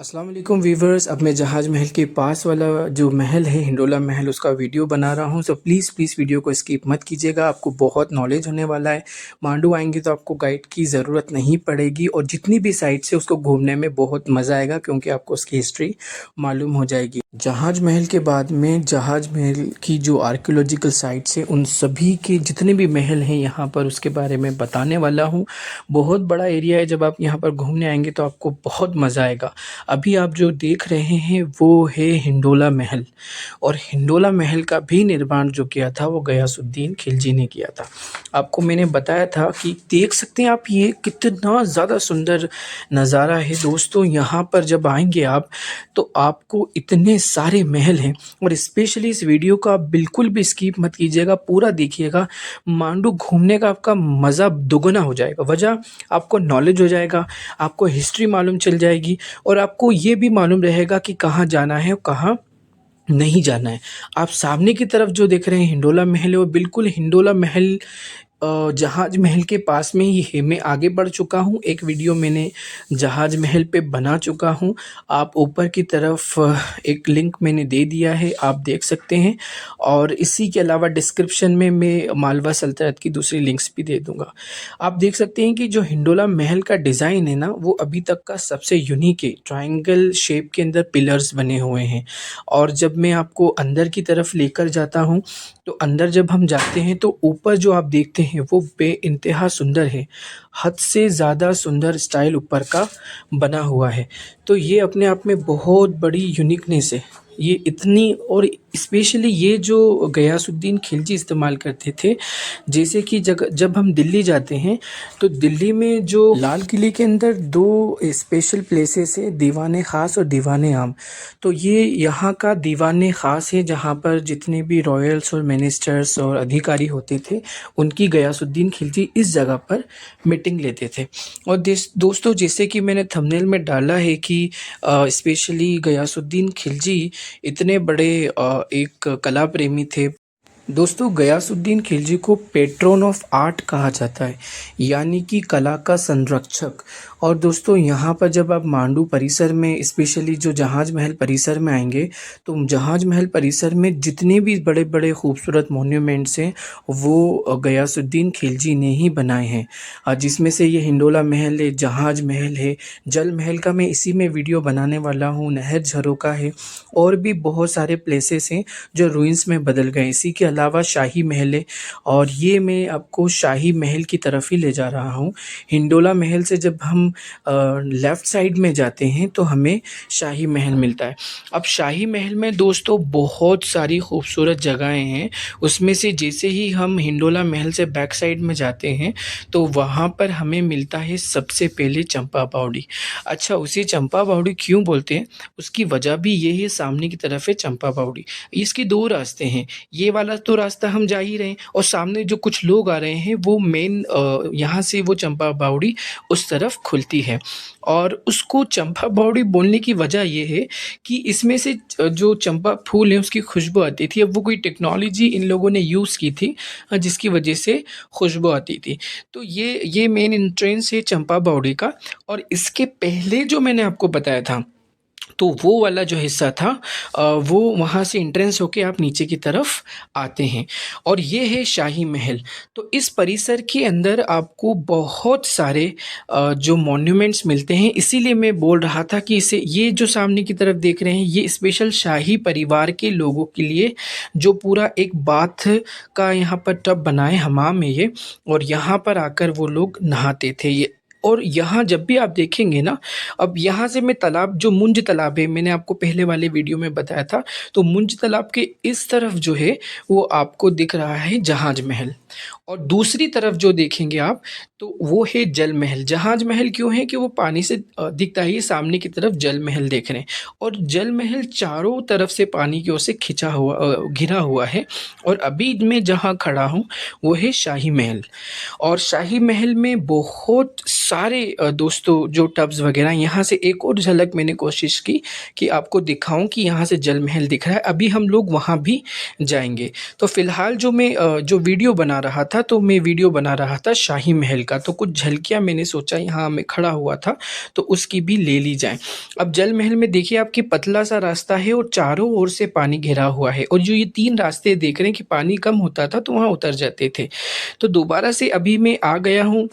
अस्सलाम वालेकुम वीवर्स। अब मैं जहाज महल के पास वाला जो महल है हिंडोला महल उसका वीडियो बना रहा हूँ। सो प्लीज़ वीडियो को स्किप मत कीजिएगा, आपको बहुत नॉलेज होने वाला है। मांडू आएंगे तो आपको गाइड की ज़रूरत नहीं पड़ेगी और जितनी भी साइट्स है उसको घूमने में बहुत मज़ा आएगा क्योंकि आपको उसकी हिस्ट्री मालूम हो जाएगी। जहाज महल के बाद में जहाज महल की जो आर्कियोलॉजिकल साइट्स हैं उन सभी के जितने भी महल हैं यहाँ पर उसके बारे में बताने वाला हूँ। बहुत बड़ा एरिया है, जब आप यहाँ पर घूमने आएंगे तो आपको बहुत मज़ा आएगा। अभी आप जो देख रहे हैं वो है हिंडोला महल, और हिंडोला महल का भी निर्माण जो किया था वो गयासुद्दीन खिलजी ने किया था। आपको मैंने बताया था कि देख सकते हैं आप ये कितना ज़्यादा सुंदर नज़ारा है दोस्तों। यहाँ पर जब आएंगे आप तो आपको इतने सारे महल हैं, और स्पेशली इस वीडियो को आप बिल्कुल भी स्किप मत कीजिएगा, पूरा देखिएगा। मांडू घूमने का आपका मज़ा दुगना हो जाएगा। वजह आपको नॉलेज हो जाएगा, आपको हिस्ट्री मालूम चल जाएगी, और आपको ये भी मालूम रहेगा कि कहाँ जाना है और कहाँ नहीं जाना है। आप सामने की तरफ जो देख रहे हैं हिंडोला महल है, वो बिल्कुल हिंडोला महल जहाज महल के पास में ही है। मैं आगे बढ़ चुका हूँ, एक वीडियो मैंने जहाज महल पे बना चुका हूँ। आप ऊपर की तरफ एक लिंक मैंने दे दिया है, आप देख सकते हैं। और इसी के अलावा डिस्क्रिप्शन में मैं मालवा सल्तनत की दूसरी लिंक्स भी दे दूँगा। आप देख सकते हैं कि जो हिंडोला महल का डिज़ाइन है ना, वो अभी तक का सबसे यूनिक है। ट्रायंगल शेप के अंदर पिलर्स बने हुए हैं, और जब मैं आपको अंदर की तरफ लेकर जाता हूँ तो अंदर जब हम जाते हैं तो ऊपर जो आप देखते हैं वो बेइंतहा सुंदर है। हद से ज़्यादा सुंदर स्टाइल ऊपर का बना हुआ है। तो ये अपने आप में बहुत बड़ी यूनिकनेस है। ये इतनी, और स्पेशली ये जो गयासुद्दीन खिलजी इस्तेमाल करते थे, जैसे कि जब हम दिल्ली जाते हैं तो दिल्ली में जो लाल किले के अंदर दो स्पेशल प्लेसेस है, दीवाने ख़ास और दीवाने आम। तो ये यहाँ का दीवाने ख़ास है जहाँ पर जितने भी रॉयल्स और मिनिस्टर्स और अधिकारी होते थे उनकी गयासुद्दीन खिलजी इस जगह पर मीटिंग लेते थे। और दोस्तों, जैसे कि मैंने थंबनेल में डाला है कि स्पेशली गयासुद्दीन खिलजी इतने बड़े एक कला प्रेमी थे। दोस्तों, गयासुद्दीन खिलजी को पेट्रोन ऑफ आर्ट कहा जाता है, यानी कि कला का संरक्षक। और दोस्तों, यहाँ पर जब आप मांडू परिसर में स्पेशली जो जहाज महल परिसर में आएंगे तो जहाज महल परिसर में जितने भी बड़े बड़े खूबसूरत मोन्यूमेंट्स हैं वो गयासुद्दीन खिलजी ने ही बनाए हैं। जिसमें से ये हिंडोला महल है, जहाज महल है, जल महल का मैं इसी में वीडियो बनाने वाला हूँ, नहर झरोका है, और भी बहुत सारे प्लेसेस हैं जो रूइंस में बदल गए। इसी के अलावा शाही महल है, और ये मैं आपको शाही महल की तरफ ही ले जा रहा हूँ। हिंडोला महल से जब हम लेफ़्ट साइड में जाते हैं तो हमें शाही महल मिलता है। अब शाही महल में दोस्तों बहुत सारी खूबसूरत जगहें हैं। उसमें से जैसे ही हम हिंडोला महल से बैक साइड में जाते हैं तो वहाँ पर हमें मिलता है सबसे पहले चंपा बावड़ी। अच्छा, उसे चंपा बावड़ी क्यों बोलते हैं, उसकी वजह भी ये है, सामने की तरफ है चंपा बावड़ी। इसके दो रास्ते हैं, ये वाला तो रास्ता हम जा ही रहे हैं, और सामने जो कुछ लोग आ रहे हैं वो मेन यहाँ से वो चंपा बावड़ी उस तरफ खुलती है। और उसको चंपा बावड़ी बोलने की वजह ये है कि इसमें से जो चंपा फूल है उसकी खुशबू आती थी। अब वो कोई टेक्नोलॉजी इन लोगों ने यूज़ की थी जिसकी वजह से खुशबू आती थी। तो ये मेन एंट्रेंस है चंपा बावड़ी का। और इसके पहले जो मैंने आपको बताया था तो वो वाला जो हिस्सा था वो वहाँ से एंट्रेंस होके आप नीचे की तरफ आते हैं, और ये है शाही महल। तो इस परिसर के अंदर आपको बहुत सारे जो मॉन्यूमेंट्स मिलते हैं, इसीलिए मैं बोल रहा था कि इसे, ये जो सामने की तरफ देख रहे हैं, ये स्पेशल शाही परिवार के लोगों के लिए जो पूरा एक बाथ का यहाँ पर टब बना है, हमाम है ये, और यहाँ पर आकर वो लोग नहाते थे। ये, और यहाँ जब भी आप देखेंगे ना, अब यहाँ से मैं तालाब, जो मुंज तालाब है, मैंने आपको पहले वाले वीडियो में बताया था, तो मुंज तालाब के इस तरफ जो है वो आपको दिख रहा है जहाज महल, और दूसरी तरफ जो देखेंगे आप तो वो है जल महल। जहाज महल क्यों है कि वो पानी से दिखता है, ये सामने की तरफ जल महल देख रहे हैं, और जल महल चारों तरफ से पानी की ओर से खिंचा हुआ घिरा हुआ है। और अभी मैं जहाँ खड़ा हूँ वो है शाही महल, और शाही महल में बहुत सारे दोस्तों जो टब्स वगैरह, यहाँ से एक और झलक मैंने कोशिश की कि आपको दिखाऊं कि यहाँ से जल महल दिख रहा है। अभी हम लोग वहाँ भी जाएंगे। तो फ़िलहाल जो मैं जो वीडियो बना रहा था, तो मैं वीडियो बना रहा था शाही महल का। तो कुछ झलकियाँ मैंने सोचा यहाँ मैं खड़ा हुआ था तो उसकी भी ले ली जाए। अब जल महल में देखिए आपकी पतला सा रास्ता है और चारों ओर से पानी घिरा हुआ है, और जो ये 3 रास्ते देख रहे हैं कि पानी कम होता था तो वहाँ उतर जाते थे। तो दोबारा से अभी मैं आ गया हूँ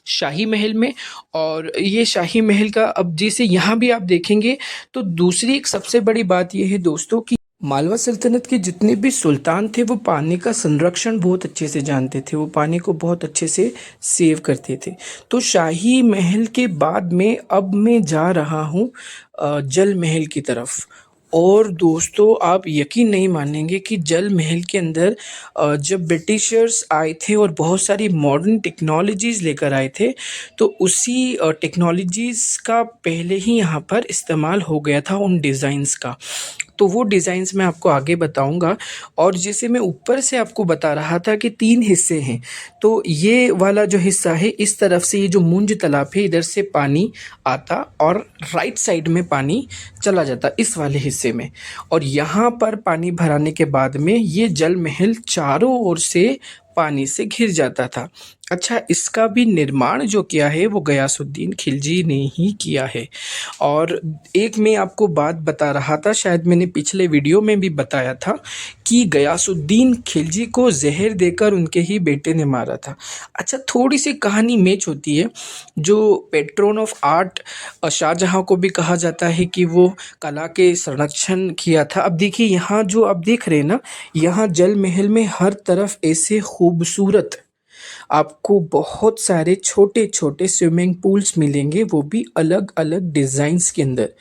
शाही महल में। और ये शाही महल का अब जैसे यहाँ भी आप देखेंगे तो दूसरी एक सबसे बड़ी बात ये है दोस्तों कि मालवा सल्तनत के जितने भी सुल्तान थे वो पानी का संरक्षण बहुत अच्छे से जानते थे, वो पानी को बहुत अच्छे से सेव करते थे। तो शाही महल के बाद में अब मैं जा रहा हूँ जल महल की तरफ। और दोस्तों आप यकीन नहीं मानेंगे कि जल महल के अंदर जब ब्रिटिशर्स आए थे और बहुत सारी मॉडर्न टेक्नोलॉजीज़ लेकर आए थे, तो उसी टेक्नोलॉजीज़ का पहले ही यहाँ पर इस्तेमाल हो गया था उन डिज़ाइंस का। तो वो डिज़ाइंस मैं आपको आगे बताऊंगा। और जैसे मैं ऊपर से आपको बता रहा था कि 3 हिस्से हैं, तो ये वाला जो हिस्सा है इस तरफ से ये जो मुंज तालाब है इधर से पानी आता और राइट साइड में पानी चला जाता इस वाले हिस्से में, और यहाँ पर पानी भराने के बाद में ये जल महल चारों ओर से पानी से घिर जाता था। अच्छा, इसका भी निर्माण जो किया है वो गयासुद्दीन खिलजी ने ही किया है। और एक मैं आपको बात बता रहा था, शायद मैंने पिछले वीडियो में भी बताया था कि गयासुद्दीन खिलजी को जहर देकर उनके ही बेटे ने मारा था। अच्छा, थोड़ी सी कहानी मैच होती है। जो पेट्रोन ऑफ आर्ट शाहजहाँ को भी कहा जाता है कि वो कला के संरक्षण किया था। अब देखिए यहाँ जो आप देख रहे हैं ना, यहाँ जल महल में हर तरफ ऐसे खूबसूरत आपको बहुत सारे छोटे छोटे स्विमिंग पूल्स मिलेंगे, वो भी अलग अलग डिज़ाइंस के अंदर।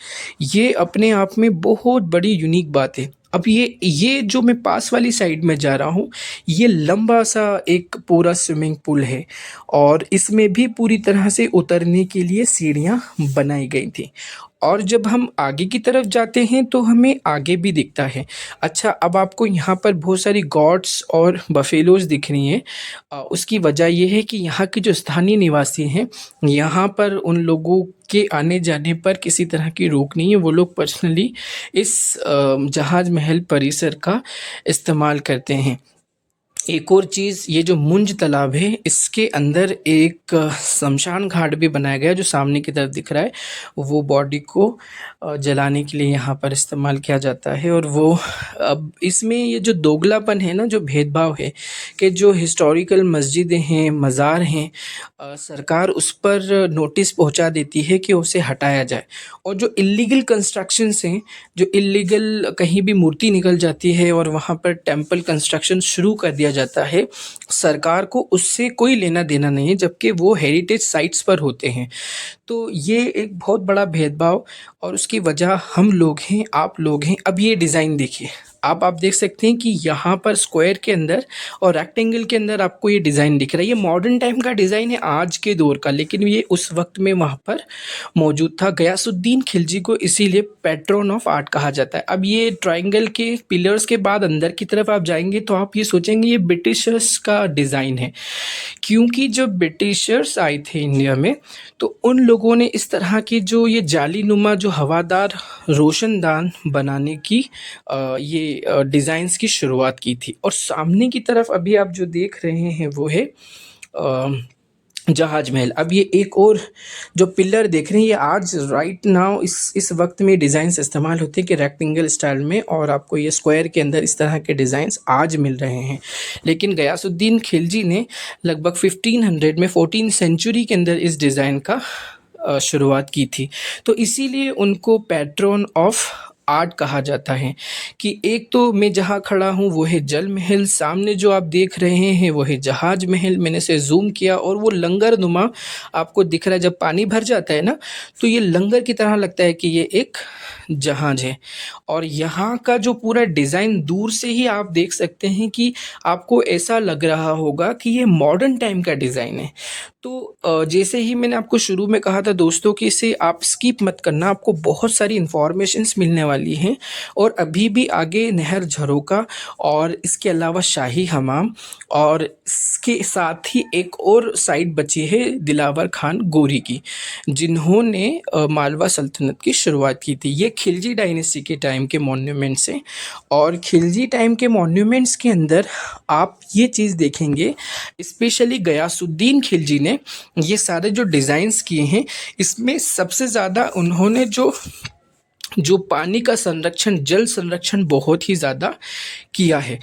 ये अपने आप में बहुत बड़ी यूनिक बात है। अब ये जो मैं पास वाली साइड में जा रहा हूँ, ये लंबा सा एक पूरा स्विमिंग पूल है, और इसमें भी पूरी तरह से उतरने के लिए सीढ़ियाँ बनाई गई थी। और जब हम आगे की तरफ जाते हैं तो हमें आगे भी दिखता है। अच्छा, अब आपको यहाँ पर बहुत सारी गॉट्स और बफेलोज दिख रही हैं। उसकी वजह ये है कि यहाँ के जो स्थानीय निवासी हैं, यहाँ पर उन लोगों के आने जाने पर किसी तरह की रोक नहीं है। वो लोग पर्सनली इस जहाज महल परिसर का इस्तेमाल करते हैं। एक और चीज़, ये जो मुंज तालाब है इसके अंदर एक शमशान घाट भी बनाया गया है, जो सामने की तरफ दिख रहा है। वो बॉडी को जलाने के लिए यहाँ पर इस्तेमाल किया जाता है। और वो अब इसमें ये जो दोगलापन है ना, जो भेदभाव है कि जो हिस्टोरिकल मस्जिदें हैं, मज़ार हैं, सरकार उस पर नोटिस पहुँचा देती है कि उसे हटाया जाए। और जो इल्लीगल कंस्ट्रक्शंस हैं, जो इल्लीगल कहीं भी मूर्ति निकल जाती है और वहाँ पर टेंपल कंस्ट्रक्शन शुरू कर दिया जाता है, सरकार को उससे कोई लेना देना नहीं है, जबकि वो हेरिटेज साइट्स पर होते हैं। तो ये एक बहुत बड़ा भेदभाव, और उसकी वजह हम लोग हैं, आप लोग हैं। अब ये डिज़ाइन देखिए, आप देख सकते हैं कि यहाँ पर स्क्वायर के अंदर और रेक्टेंगल के अंदर आपको ये डिज़ाइन दिख रहा है। ये मॉडर्न टाइम का डिज़ाइन है, आज के दौर का, लेकिन ये उस वक्त में वहाँ पर मौजूद था। गयासुद्दीन खिलजी को इसीलिए पैट्रन ऑफ आर्ट कहा जाता है। अब ये ट्रायंगल के पिलर्स के बाद अंदर की तरफ आप जाएंगे तो आप ये सोचेंगे ये ब्रिटिशर्स का डिज़ाइन है, क्योंकि जब ब्रिटिशर्स आए थे इंडिया में तो उन लोगों ने इस तरह की जो ये जालीनुमा जो हवादार रोशनदान बनाने की ये डिज़ाइंस की शुरुआत की थी। और सामने की तरफ अभी आप जो देख रहे हैं वो है जहाज महल। अब ये एक और जो पिलर देख रहे हैं, ये आज राइट नाउ इस वक्त में डिज़ाइंस इस्तेमाल होते हैं कि रेक्टेंगल स्टाइल में, और आपको ये स्क्वायर के अंदर इस तरह के डिज़ाइंस आज मिल रहे हैं। लेकिन गयासुद्दीन खिलजी ने लगभग 1500 में 14th सेंचुरी के अंदर इस डिज़ाइन का शुरुआत की थी। तो इसीलिए उनको पैट्रन ऑफ आर्ट कहा जाता है। कि एक तो मैं जहाँ खड़ा हूँ वो है जल महल, सामने जो आप देख रहे हैं वो है जहाज महल। मैंने इसे जूम किया और वो लंगर नुमा आपको दिख रहा है। जब पानी भर जाता है ना तो ये लंगर की तरह लगता है कि ये एक जहाज है। और यहाँ का जो पूरा डिज़ाइन दूर से ही आप देख सकते हैं कि आपको ऐसा लग रहा होगा कि ये मॉडर्न टाइम का डिज़ाइन है। तो जैसे ही मैंने आपको शुरू में कहा था दोस्तों कि इसे आप स्किप मत करना, आपको बहुत सारी इन्फॉर्मेशंस मिलने वाली वाली हैं। और अभी भी आगे नहर झरोका और इसके अलावा शाही हमाम और इसके साथ ही एक और साइट बची है दिलावर खान गोरी की, जिन्होंने मालवा सल्तनत की शुरुआत की थी। ये खिलजी डायनेस्टी के टाइम के मॉन्यूमेंट्स हैं और खिलजी टाइम के मॉन्यूमेंट्स के अंदर आप ये चीज़ देखेंगे, स्पेशली गयासुद्दीन खिलजी ने ये सारे जो डिज़ाइंस किए हैं, इसमें सबसे ज़्यादा उन्होंने जो पानी का संरक्षण, जल संरक्षण बहुत ही ज़्यादा किया है।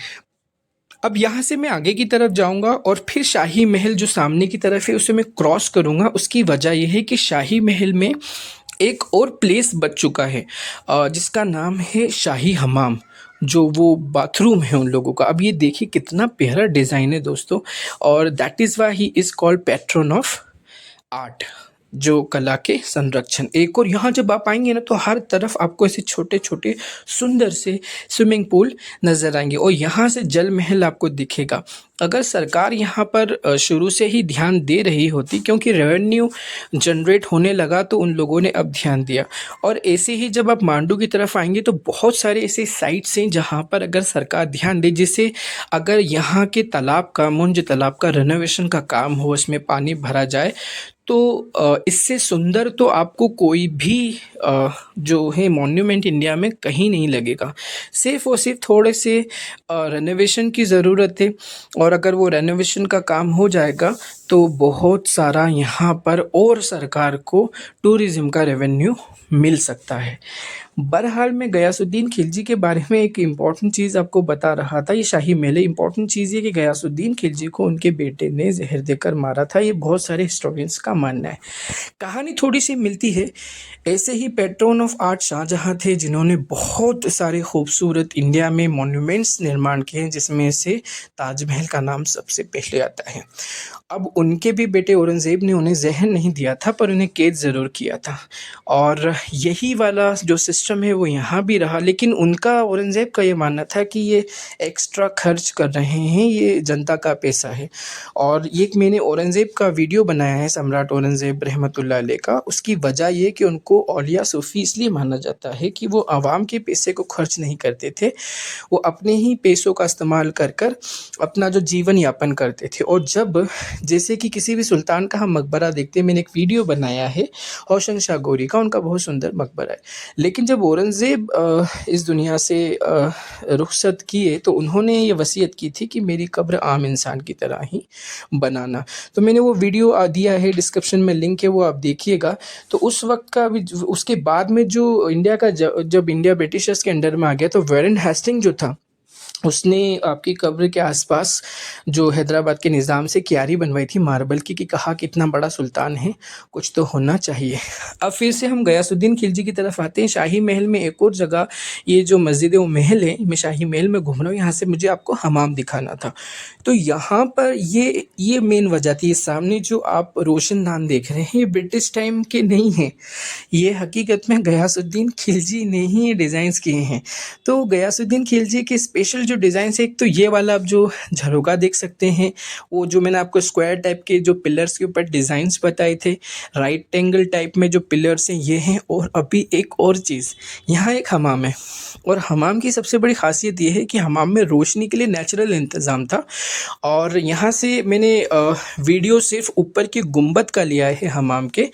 अब यहाँ से मैं आगे की तरफ जाऊँगा और फिर शाही महल जो सामने की तरफ है उसे मैं क्रॉस करूँगा। उसकी वजह यह है कि शाही महल में एक और प्लेस बच चुका है जिसका नाम है शाही हमाम, जो वो बाथरूम है उन लोगों का। अब ये देखिए कितना प्यारा डिज़ाइन है दोस्तों, और that is why he is called pattern of art, जो कला के संरक्षण। एक और यहाँ जब आप आएंगे ना तो हर तरफ आपको ऐसे छोटे छोटे सुंदर से स्विमिंग पूल नज़र आएंगे और यहाँ से जल महल आपको दिखेगा। अगर सरकार यहाँ पर शुरू से ही ध्यान दे रही होती, क्योंकि रेवेन्यू जनरेट होने लगा तो उन लोगों ने अब ध्यान दिया। और ऐसे ही जब आप मांडू की तरफ आएंगे तो बहुत सारे ऐसे साइट्स हैं जहाँ पर अगर सरकार ध्यान दे, जैसे अगर यहाँ के तालाब का, मुंज तालाब का रेनोवेशन का काम हो, इसमें पानी भरा जाए, तो इससे सुंदर तो आपको कोई भी जो है मॉन्यूमेंट इंडिया में कहीं नहीं लगेगा। सिर्फ और सिर्फ थोड़े से रेनोवेशन की ज़रूरत है, और अगर वो रेनोवेशन का काम हो जाएगा तो बहुत सारा यहाँ पर और सरकार को टूरिज़्म का रेवेन्यू मिल सकता है। बहरहाल मैं गयासुद्दीन खिलजी के बारे में एक इम्पॉर्टेंट चीज़ आपको बता रहा था। ये शाही महल, इम्पॉर्टेंट चीज़ ये कि गयासुद्दीन खिलजी को उनके बेटे ने जहर देकर मारा था, ये बहुत सारे हिस्टोरियंस का मानना है। कहानी थोड़ी सी मिलती है। ऐसे ही पैट्रन ऑफ आर्ट शाहजहाँ थे, जिन्होंने बहुत सारे खूबसूरत इंडिया में मॉन्यूमेंट्स निर्माण किए हैं, जिसमें से ताजमहल का नाम सबसे पहले आता है। अब उनके भी बेटे औरंगज़ेब ने उन्हें जहर नहीं दिया था, पर उन्हें कैद ज़रूर किया था, और यही वाला जो सिस्टम है वो यहाँ भी रहा। लेकिन उनका, औरंगज़ेब का ये मानना था कि ये एक्स्ट्रा खर्च कर रहे हैं, ये जनता का पैसा है। और ये मैंने औरंगज़ेब का वीडियो बनाया है, सम्राट औरंगज़ेब रहमतुल्लाह अलैह का। उसकी वजह ये कि उनको औलिया सूफ़ी इसलिए माना जाता है कि वो आवाम के पैसे को खर्च नहीं करते थे, वो अपने ही पैसों का इस्तेमाल कर कर अपना जो जीवन यापन करते थे। और जब, जैसे कि किसी भी सुल्तान का हम मकबरा देखते हैं, मैंने एक वीडियो बनाया है होशन शाह गोरी का, उनका बहुत सुंदर मकबरा है। लेकिन जब औरंगज़ेब इस दुनिया से रुखसत किए तो उन्होंने ये वसीयत की थी कि मेरी कब्र आम इंसान की तरह ही बनाना। तो मैंने वो वीडियो दिया है, डिस्क्रिप्शन में लिंक है, वो आप देखिएगा। तो उस वक्त का भी, उसके बाद में जो इंडिया का, जब इंडिया ब्रिटिशर्स के अंडर में आ गया तो वारेन हेस्टिंग जो था, उसने आपकी कब्र के आसपास जो हैदराबाद के निज़ाम से क्यारी बनवाई थी मार्बल की, कि कहा कितना बड़ा सुल्तान है, कुछ तो होना चाहिए। अब फिर से हम गयासुद्दीन खिलजी की तरफ आते हैं। शाही महल में एक और जगह, ये जो मस्जिद व महल है, मैं शाही महल में घूम रहा हूँ, यहाँ से मुझे आपको हमाम दिखाना था। तो यहाँ पर ये मेन वजह थी। सामने जो आप रोशनदान देख रहे हैं, ये ब्रिटिश टाइम के नहीं हैं, ये हकीकत में गयासुद्दीन खिलजी ने ही ये डिज़ाइंस किए हैं। तो गयासुद्दीन खिलजी के स्पेशल जो डिज़ाइन है, एक तो ये वाला आप जो झरोका देख सकते हैं, वो जो मैंने आपको स्क्वायर टाइप के जो पिलर्स के ऊपर डिज़ाइंस बताए थे, राइट एंगल टाइप में जो पिलर्स हैं ये हैं। और अभी एक और चीज़, यहाँ एक हमाम है, और हमाम की सबसे बड़ी ख़ासियत ये है कि हमाम में रोशनी के लिए नेचुरल इंतज़ाम था। और यहाँ से मैंने वीडियो सिर्फ ऊपर की गुंबद का लिया है हमाम के।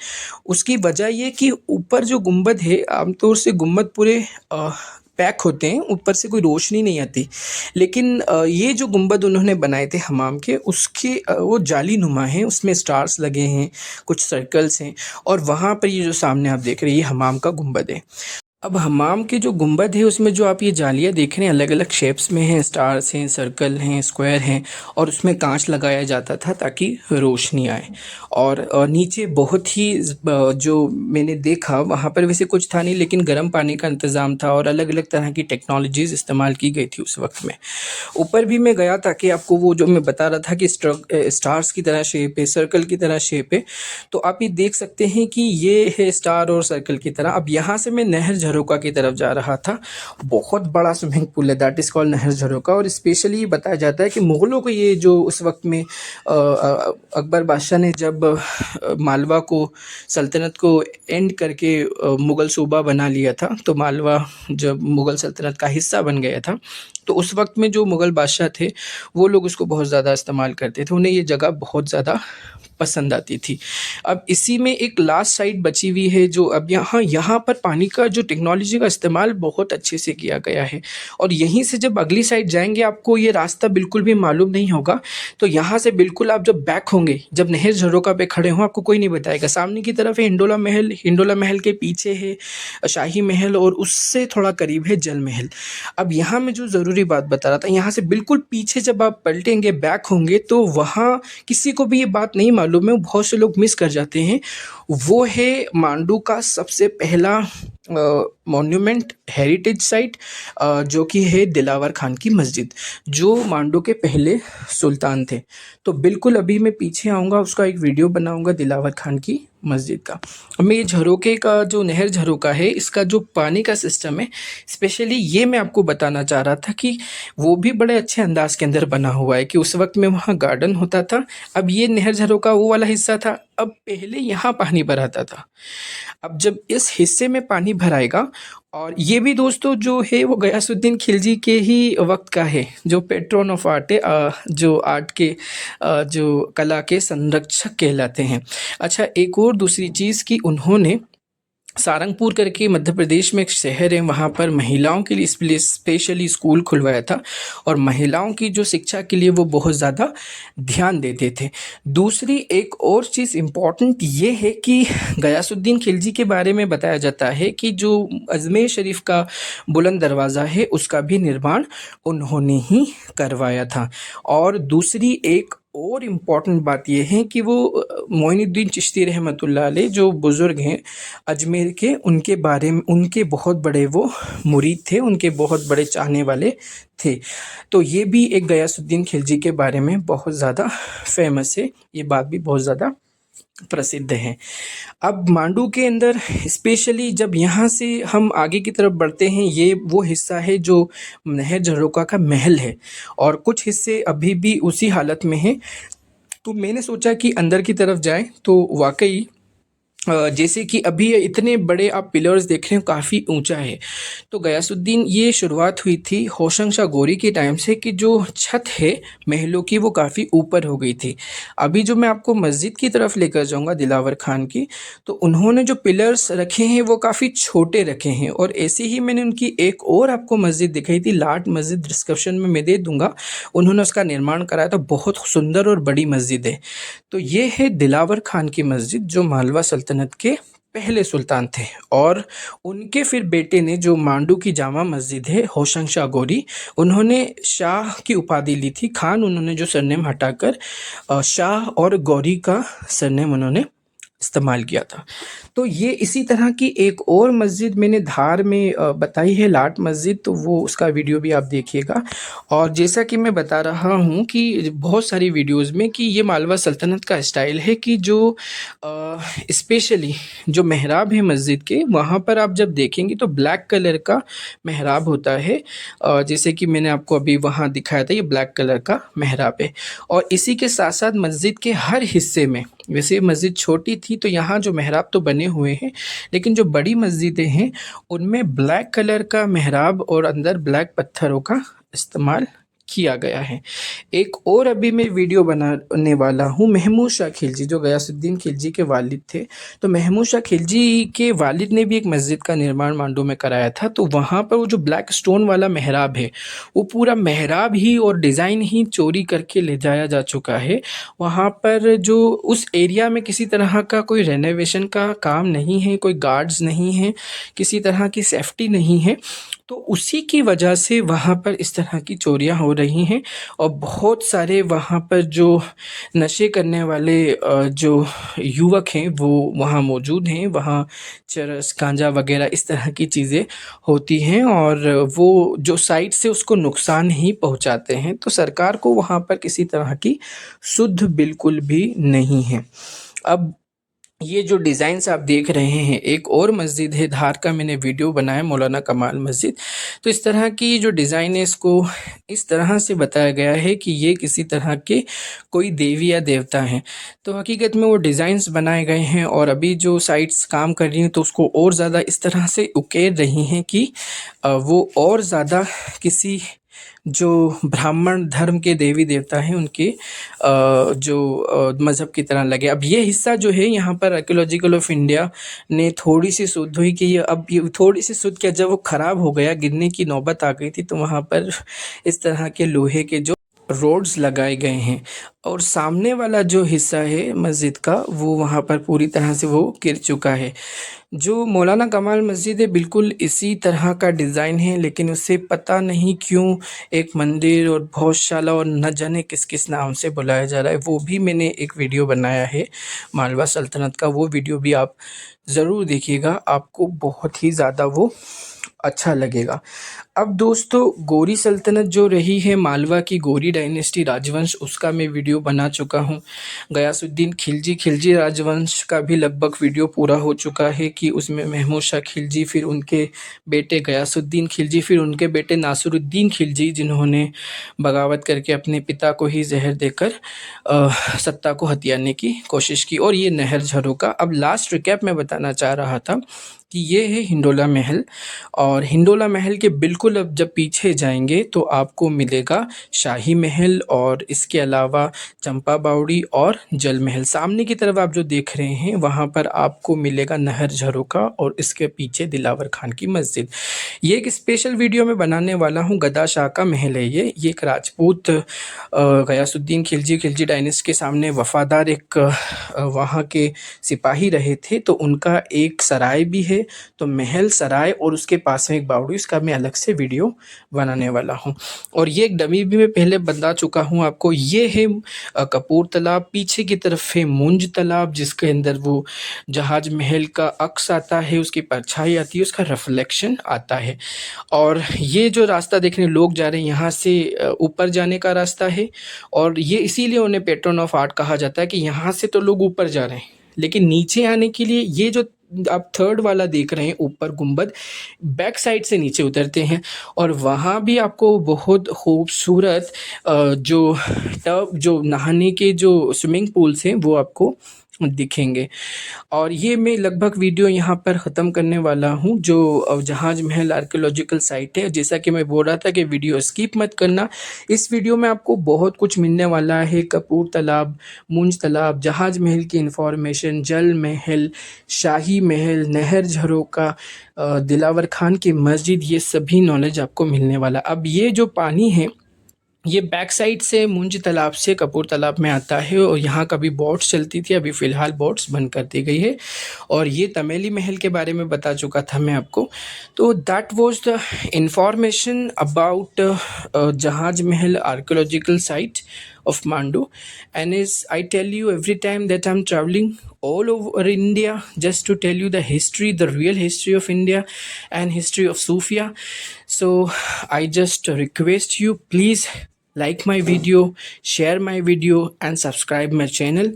उसकी वजह ये कि ऊपर जो गुंबद है, आमतौर से गुंबद पूरे पैक होते हैं, ऊपर से कोई रोशनी नहीं आती। लेकिन ये जो गुंबद उन्होंने बनाए थे हमाम के, उसके वो जाली नुमा हैं, उसमें स्टार्स लगे हैं, कुछ सर्कल्स हैं, और वहाँ पर ये जो सामने आप देख रहे हैं, ये हमाम का गुंबद है। अब हमाम के जो गुंबद है उसमें जो आप ये जालियाँ देख रहे हैं, अलग अलग शेप्स में हैं, स्टार्स हैं, सर्कल हैं, स्क्वायर हैं, और उसमें कांच लगाया जाता था ताकि रोशनी आए। और नीचे बहुत ही जो मैंने देखा वहाँ पर वैसे कुछ था नहीं, लेकिन गर्म पानी का इंतज़ाम था और अलग अलग तरह की टेक्नोलॉजीज़ इस्तेमाल की गई थी उस वक्त में। ऊपर भी मैं गया ताकि आपको वो जो मैं बता रहा था कि स्टार्स की तरह शेप है, सर्कल की तरह शेप है, तो आप ये देख सकते हैं कि ये है स्टार और सर्कल की तरह। अब यहाँ से मैं नहर झरोका की तरफ जा रहा था। बहुत बड़ा स्विमिंग पूल है, दैट इज़ कॉल्ड नहर झरोका। और स्पेशली बताया जाता है कि मुग़लों को ये जो उस वक़्त में अकबर बादशाह ने जब मालवा को सल्तनत को एंड करके मुग़ल सूबा बना लिया था, तो मालवा जब मुग़ल सल्तनत का हिस्सा बन गया था, तो उस वक़्त में जो मुग़ल बादशाह थे, वो लोग उसको बहुत ज़्यादा इस्तेमाल करते थे। उन्हें ये जगह बहुत ज़्यादा पसंद आती थी। अब इसी में एक लास्ट साइड बची हुई है, जो अब यहाँ पर पानी का जो टेक्नोलॉजी का इस्तेमाल बहुत अच्छे से किया गया है। और यहीं से जब अगली साइड जाएँगे, आपको ये रास्ता बिल्कुल भी मालूम नहीं होगा। तो यहाँ से बिल्कुल आप जब बैक होंगे, जब नहर झरोका पे खड़े हों, आपको कोई नहीं बताएगा। सामने की तरफ है हिंडोला महल, हिंडोला महल के पीछे है शाही महल, और उससे थोड़ा करीब है जल महल। अब यहाँ मैं जो ज़रूरी बात बता रहा था, यहाँ से बिल्कुल पीछे जब आप पलटेंगे, बैक होंगे, तो वहाँ किसी को भी ये बात नहीं मालूम है, बहुत से लोग मिस कर जाते हैं। वो है मांडू का सबसे पहला मॉन्यूमेंट हेरिटेज साइट, जो कि है दिलावर खान की मस्जिद, जो मांडू के पहले सुल्तान थे। तो बिल्कुल अभी मैं पीछे आऊँगा, उसका एक वीडियो बनाऊँगा दिलावर खान की मस्जिद का। अब मैं ये झरोके का जो नहर झरोका है, इसका जो पानी का सिस्टम है, स्पेशली ये मैं आपको बताना चाह रहा था कि वो भी बड़े अच्छे अंदाज के अंदर बना हुआ है कि उस वक्त में वहाँ गार्डन होता था। अब ये नहर झरोका वो वाला हिस्सा था, अब पहले यहाँ पानी भराता था। अब जब इस हिस्से में पानी भराएगा, और ये भी दोस्तों जो है वो गयासुद्दीन खिलजी के ही वक्त का है, जो पेट्रोन ऑफ आर्ट है, जो आर्ट के जो कला के संरक्षक कहलाते हैं। अच्छा, एक और दूसरी चीज़ कि उन्होंने सारंगपुर करके मध्य प्रदेश में एक शहर है, वहाँ पर महिलाओं के लिए स्पेशली स्कूल खुलवाया था, और महिलाओं की जो शिक्षा के लिए वो बहुत ज़्यादा ध्यान देते थे। दूसरी एक और चीज़ इम्पॉर्टेंट ये है कि गयासुद्दीन खिलजी के बारे में बताया जाता है कि जो अजमेर शरीफ का बुलंद दरवाज़ा है, उसका भी निर्माण उन्होंने ही करवाया था। और दूसरी एक और इम्पॉर्टेंट बात यह है कि वो मोइनुद्दीन चिश्ती रहमतुल्लाह अलैह जो बुज़ुर्ग हैं अजमेर के, उनके बारे में, उनके बहुत बड़े वो मुरीद थे, उनके बहुत बड़े चाहने वाले थे। तो ये भी एक गयासुद्दीन खिलजी के बारे में बहुत ज़्यादा फेमस है, ये बात भी बहुत ज़्यादा प्रसिद्ध है। अब मांडू के अंदर स्पेशली जब यहाँ से हम आगे की तरफ बढ़ते हैं, ये वो हिस्सा है जो नहर झरोका का महल है, और कुछ हिस्से अभी भी उसी हालत में हैं। तो मैंने सोचा कि अंदर की तरफ जाएं, तो वाकई जैसे कि अभी ये इतने बड़े आप पिलर्स देख रहे हो, काफ़ी ऊंचा है। तो गयासुद्दीन, ये शुरुआत हुई थी होशंग शाह गोरी के टाइम से कि जो छत है महलों की वो काफ़ी ऊपर हो गई थी। अभी जो मैं आपको मस्जिद की तरफ लेकर जाऊंगा दिलावर खान की, तो उन्होंने जो पिलर्स रखे हैं वो काफ़ी छोटे रखे हैं। और ऐसे ही मैंने उनकी एक और आपको मस्जिद दिखाई थी, लाट मस्जिद, डिस्क्रिप्शन में मैं दे दूँगा, उन्होंने उसका निर्माण कराया था, बहुत सुंदर और बड़ी मस्जिद है। तो ये है दिलावर खान की मस्जिद, जो मालवा सल्तनत के पहले सुल्तान थे, और उनके फिर बेटे ने जो मांडू की जामा मस्जिद है होशंग शाह गोरी, उन्होंने शाह की उपाधि ली थी, खान उन्होंने जो सरनेम हटाकर शाह और गौरी का सरनेम उन्होंने इस्तेमाल किया था। तो ये इसी तरह की एक और मस्जिद मैंने धार में बताई है, लाट मस्जिद, तो वो उसका वीडियो भी आप देखिएगा। और जैसा कि मैं बता रहा हूँ कि बहुत सारी वीडियोज़ में कि ये मालवा सल्तनत का स्टाइल है कि जो स्पेशली जो मेहराब है मस्जिद के, वहाँ पर आप जब देखेंगे तो ब्लैक कलर का मेहराब होता है। जैसे कि मैंने आपको अभी वहाँ दिखाया था, ये ब्लैक कलर का मेहराब है। और इसी के साथ साथ मस्जिद के हर हिस्से में, वैसे मस्जिद छोटी थी तो यहाँ जो मेहराब तो बने हुए हैं, लेकिन जो बड़ी मस्जिदें हैं उनमें ब्लैक कलर का मेहराब और अंदर ब्लैक पत्थरों का इस्तेमाल किया गया है। एक और अभी मैं वीडियो बनाने वाला हूँ महमूद शाह खिलजी, जो गयासुद्दीन खिलजी के वालिद थे। तो महमूद शाह खिलजी के वालिद ने भी एक मस्जिद का निर्माण मांडू में कराया था। तो वहाँ पर वो जो ब्लैक स्टोन वाला मेहराब है, वो पूरा मेहराब ही और डिज़ाइन ही चोरी करके ले जाया जा चुका है। वहाँ पर जो उस एरिया में किसी तरह का कोई रेनोवेशन का काम नहीं है, कोई गार्ड्स नहीं है, किसी तरह की सेफ्टी नहीं है, तो उसी की वजह से वहाँ पर इस तरह की चोरियाँ हो रही हैं। और बहुत सारे वहाँ पर जो नशे करने वाले जो युवक हैं वो वहाँ मौजूद हैं। वहाँ चरस, गांजा वगैरह इस तरह की चीज़ें होती हैं, और वो जो साइट से उसको नुकसान ही पहुँचाते हैं। तो सरकार को वहाँ पर किसी तरह की शुद्ध बिल्कुल भी नहीं है। अब ये जो डिज़ाइंस आप देख रहे हैं, एक और मस्जिद है धार का, मैंने वीडियो बनाया मौलाना कमाल मस्जिद। तो इस तरह की जो डिज़ाइन है इसको इस तरह से बताया गया है कि ये किसी तरह के कोई देवी या देवता हैं। तो हकीकत में वो डिज़ाइंस बनाए गए हैं और अभी जो साइट्स काम कर रही हैं तो उसको और ज़्यादा इस तरह से उकेर रही हैं कि वो और ज़्यादा किसी जो ब्राह्मण धर्म के देवी देवता हैं उनके मज़हब की तरह लगे। अब ये हिस्सा जो है यहाँ पर आर्कियोलॉजिकल ऑफ इंडिया ने थोड़ी सी सुध हुई कि ये थोड़ी सी सुध क्या, जब वो ख़राब हो गया, गिरने की नौबत आ गई थी, तो वहाँ पर इस तरह के लोहे के जो रोड्स लगाए गए हैं और सामने वाला जो हिस्सा है मस्जिद का वो वहाँ पर पूरी तरह से वो गिर चुका है। जो मौलाना कमाल मस्जिद है बिल्कुल इसी तरह का डिज़ाइन है, लेकिन उसे पता नहीं क्यों एक मंदिर और भोजशाला और न जाने किस किस नाम से बुलाया जा रहा है। वो भी मैंने एक वीडियो बनाया है मालवा सल्तनत का, वो वीडियो भी आप ज़रूर देखिएगा, आपको बहुत ही ज़्यादा वो अच्छा लगेगा। अब दोस्तों, गौरी सल्तनत जो रही है मालवा की गौरी डायनेस्टी राजवंश, उसका मैं वीडियो बना चुका हूँ। गयासुद्दीन खिलजी राजवंश का भी लगभग वीडियो पूरा हो चुका है कि उसमें महमूद शाह खिलजी, फिर उनके बेटे गयासुद्दीन खिलजी, फिर उनके बेटे नासिरुद्दीन खिलजी जिन्होंने बगावत करके अपने पिता को ही जहर देकर सत्ता को हथियाने की कोशिश की, और ये नहर झरोका। अब लास्ट रिकैप मैं बताना चाह रहा था कि ये है हिंडोला महल, और हिंडोला महल के बिल्कुल अब जब पीछे जाएंगे तो आपको मिलेगा शाही महल, और इसके अलावा चंपा बावड़ी और जल महल। सामने की तरफ आप जो देख रहे हैं वहाँ पर आपको मिलेगा नहर झरोका, और इसके पीछे दिलावर खान की मस्जिद। ये एक स्पेशल वीडियो मैं बनाने वाला हूँ। गदा शाह का महल है ये एक राजपूत गयासुद्दीन खिलजी डायनेस्टी के सामने वफादार एक वहाँ के सिपाही रहे थे, तो उनका एक सराय भी है। तो महल, सराय और उसके पास में एक बावड़ी, इसका मैं अलग से वीडियो बनाने वाला हूँ। और ये एक डमी भी मैं पहले बता चुका हूँ आपको। ये है कपूर तालाब, पीछे की तरफ है मुंज तालाब जिसके अंदर वो जहाज महल का अक्स आता है, उसकी परछाई आती है, उसका रिफ्लेक्शन आता है। और ये जो रास्ता देखने लोग जा रहे हैं, यहाँ से ऊपर जाने का रास्ता है, और ये इसीलिए उन्हें पैट्रन ऑफ आर्ट कहा जाता है कि यहाँ से तो लोग ऊपर जा रहे हैं, लेकिन नीचे आने के लिए ये जो आप थर्ड वाला देख रहे हैं ऊपर गुंबद, बैक साइड से नीचे उतरते हैं, और वहाँ भी आपको बहुत खूबसूरत जो नहाने के जो स्विमिंग पूल्स हैं वो आपको दिखेंगे। और ये मैं लगभग वीडियो यहाँ पर ख़त्म करने वाला हूँ। जो जहाज महल आर्कियोलॉजिकल साइट है, जैसा कि मैं बोल रहा था कि वीडियो स्किप मत करना। इस वीडियो में आपको बहुत कुछ मिलने वाला है। कपूर तालाब, मुंज तालाब, जहाज महल की इंफॉर्मेशन, जल महल, शाही महल, नहर झरोका, दिलावर खान की मस्जिद, ये सभी नॉलेज आपको मिलने वाला। अब ये जो पानी है ये बैक साइड से मुंज तालाब से कपूर तालाब में आता है, और यहाँ कभी बोट्स चलती थी, अभी फ़िलहाल बोट्स बंद कर दी गई है। और ये तमेली महल के बारे में बता चुका था मैं आपको। तो that was the information about जहाज महल archaeological site of Mandu. And as I tell you every time that I'm traveling all over India just to tell you the history, the real history of India and history of Sufia. So I just request you, please like my video, share my video and subscribe my channel.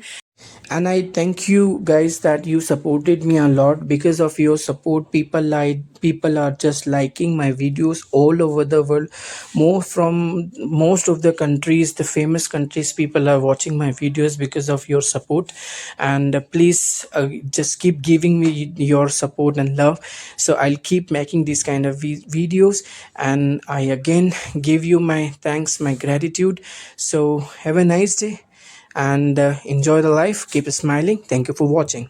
And I thank you guys that you supported me a lot. Because of your support, people are just liking my videos all over the world. More from most of the countries, the famous countries, people are watching my videos because of your support. And please just keep giving me your support and love, so I'll keep making these kind of videos. And I again give you my thanks, my gratitude. So have a nice day and enjoy the life. Keep smiling. Thank you for watching.